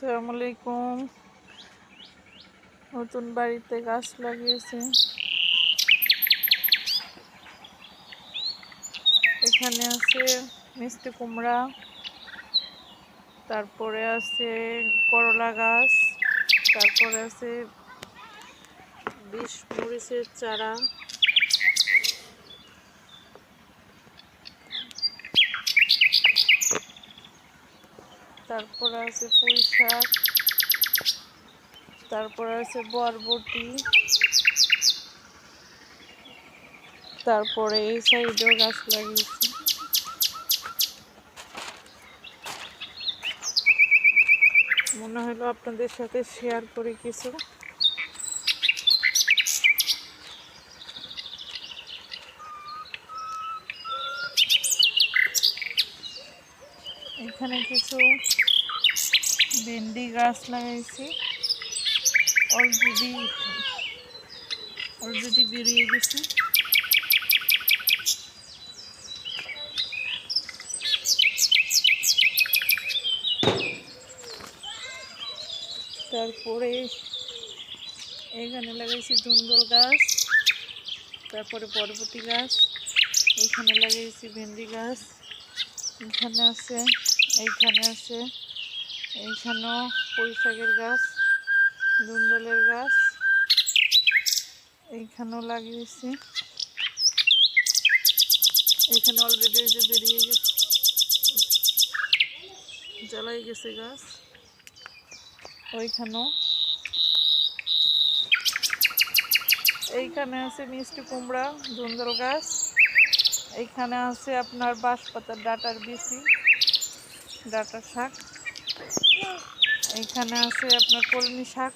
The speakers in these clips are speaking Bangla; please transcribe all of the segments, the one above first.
আসসালামু আলাইকুম। নতুন বাড়িতে গাছ লাগিয়েছে। এখানে আছে মিষ্টি কুমড়া, তারপরে আছে করলা গাছ, তারপরে আছে বিশ মরিচের চারা, তারপরে আছে পুঁই শাক, তারপরে আছে বরবটি, তারপরে এই সাইডেও গাছ লাগিয়েছি। মনে হলো আপনাদের সাথে শেয়ার করি কিছু। এখানে কিছু ভেন্ডি গাছ লাগাইছি, অলরেডি বেরিয়ে গেছে। তারপরে এখানে লাগাইছি ধুন্দল গাছ, তারপরে বরবটি গাছ, এইখানে লাগাইছি ভেন্ডি গাছ, এইখানে আছে, এইখানেও পুঁই শাকের গাছ, ধুন্দলের গাছ, এইখানেও লাগিয়েছি। এইখানে অলরেডি যে বেরিয়ে গেছে, জ্বালাই গেছে গাছ। ওইখানেও, এইখানে আছে মিষ্টি কুমড়া, ধুন্দল গাছ, এইখানে আছে আপনার বাঁশপাতার ডাটার বিচি, ডাটা শাক, এইখানে আছে আপনার কলমি শাক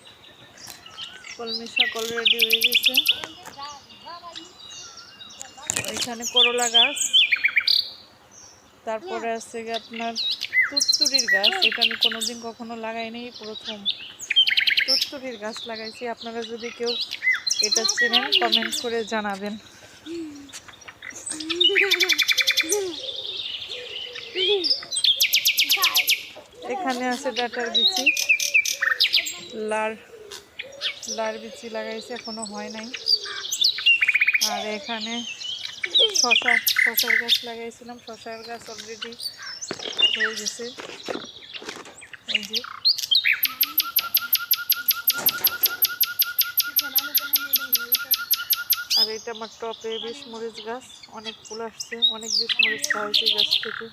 অলরেডি হয়ে গেছে। এইখানে করলা গাছ, তারপরে আছে আপনার তুত্তুরির গাছ। এটা আমি কোনোদিন কখনো লাগাইনি, প্রথম তুত্তুরির গাছ লাগাইছি। আপনারা যদি কেউ এটা চেনেন কমেন্ট করে জানাবেন। এখানে আছে ডাটার বিচি, লার বিচি লাগাইছে, এখনো হয় নাই। আর এখানে শশার গাছ লাগাইছিলাম, শশার গাছ অলরেডি হয়ে গেছে। এই যে আর এটা আমার টপে বিশ মরিচ গাছ, অনেক ফুল আসছে, অনেক বিশ মরিচ খাওয়াইছে গাছ থেকে।